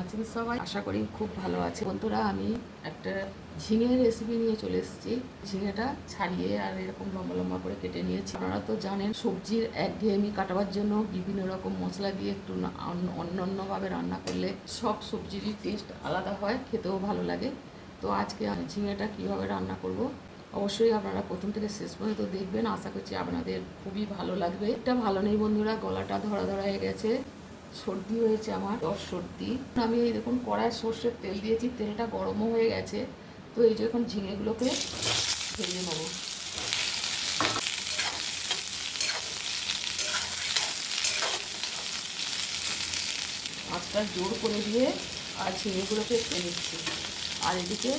আছেন সবাই? আশা করি খুব ভালো আছে। বন্ধুরা, আমি একটা ঝিঙের রেসিপি নিয়ে চলে এসেছি। ঝিঙেটা ছাড়িয়ে আর এরকম লম্বা লম্বা করে কেটে নিয়েছি। আপনারা তো জানেন সবজির একঘেয়েমি কাটাবার জন্য বিভিন্ন রকম মশলা দিয়ে একটু অন্যান্যভাবে রান্না করলে সব সবজিরই টেস্ট আলাদা হয়, খেতেও ভালো লাগে। তো আজকে আমি ঝিঙেটা কীভাবে রান্না করব অবশ্যই আপনারা প্রথম থেকে শেষ পর্যন্ত দেখবেন। আশা করছি আপনাদের খুবই ভালো লাগবে। এটা ভালো নেই বন্ধুরা, গলাটা ধরা ধরা হয়ে গেছে, সর্দি হয়েছে, আমার জ্বর সর্দি। আমি এই দেখুন কড়ায় সর্ষের তেল দিয়েছি, তেলটা গরমও হয়ে গেছে। তো এই যে এখন ঝিঙেগুলোকে ভেজে নেবো। আঁচটা জোর করে দিয়ে আর ঝিঙেগুলোকে একটু নিচ্ছি। আর এদিকে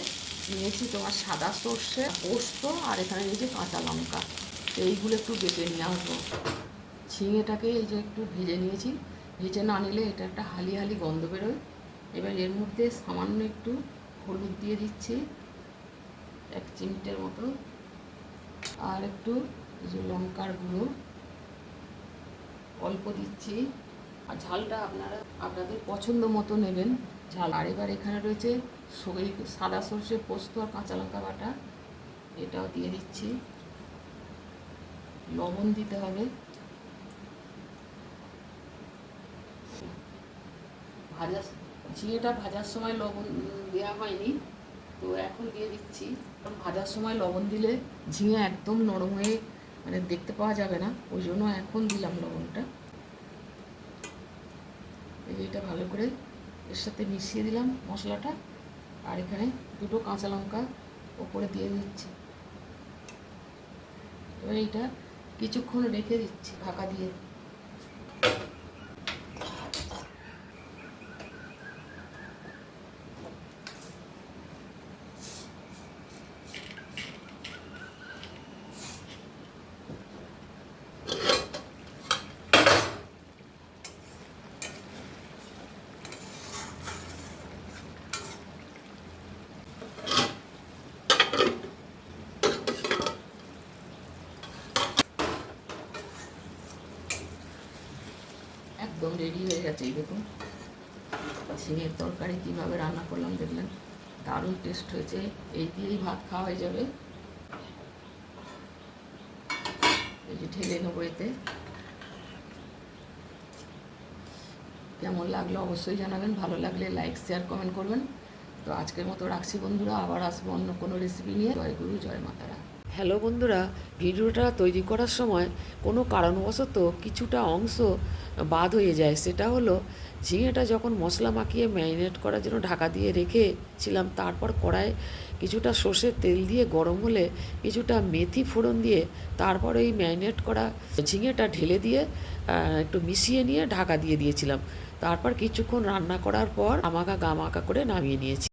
নিয়েছি তোমার সাদা সর্ষে, পোস্ত, আর এখানে নিয়েছি কাঁচা লঙ্কা। এইগুলো একটু বেটে নিয়ে আসবো। ঝিঙেটাকে এই যে একটু ভেজে নিয়েছি, ভেজে না নিলে এটা একটা হালি হালি গন্ধ বেরোয়। এবার এর মধ্যে সামান্য একটু হলুদ দিয়ে দিচ্ছি, 1 চিমটের মতো, আর একটু এই যে লঙ্কার গুঁড়ো অল্প দিচ্ছি। আর ঝালটা আপনারা আপনাদের পছন্দ মতো নেবেন ঝাল। আর এবার এখানে রয়েছে সাদা সর্ষে, পোস্ত আর কাঁচা লঙ্কা বাটা, এটাও দিয়ে দিচ্ছি। লবণ দিতে হবে। ঝিঙেটা ভাজার সময় লবণ দেওয়া হয়নি, তো এখন দিয়ে দিচ্ছি। কারণ ভাজার সময় লবণ দিলে ঝিঙে একদম নরম হয়ে মানে দেখতে পাওয়া যাবে না, ওই জন্য এখন দিলাম লবণটা। এইটা ভালো করে এর সাথে মিশিয়ে দিলাম মশলাটা। আর এখানে 2টো কাঁচা লঙ্কা ওপরে দিয়ে দিচ্ছি। এবার এইটা কিছুক্ষণ রেখে দিচ্ছি ঢাকা দিয়ে। একদম রেডি হয়ে গেছে। এই দেখুন ঝিঙের তরকারি কীভাবে রান্না করলাম দেখলেন, দারুণ টেস্ট হয়েছে। এই দিয়েই ভাত খাওয়া হয়ে যাবে। এই যে ঢেলে নেবো এতে। কেমন লাগলো অবশ্যই জানাবেন, ভালো লাগলে লাইক শেয়ার কমেন্ট করবেন। তো আজকের মতো রাখছি বন্ধুরা, আবার আসবো অন্য কোনো রেসিপি নিয়ে। জয় গুরু, জয় মাতারা। হ্যালো বন্ধুরা, ভিডিওটা তৈরি করার সময় কোনো কারণবশত কিছুটা অংশ বাদ হয়ে যায়। সেটা হলো ঝিঙেটা যখন মশলা মাখিয়ে ম্যারিনেট করার জন্য ঢাকা দিয়ে রেখেছিলাম, তারপর কড়ায় কিছুটা সর্ষের তেল দিয়ে গরম হলে কিছুটা মেথি ফোড়ন দিয়ে তারপর এই ম্যারিনেট করা ঝিঙেটা ঢেলে দিয়ে একটু মিশিয়ে নিয়ে ঢাকা দিয়ে দিয়েছিলাম। তারপর কিছুক্ষণ রান্না করার পর গামাখা করে নামিয়ে নিয়েছি।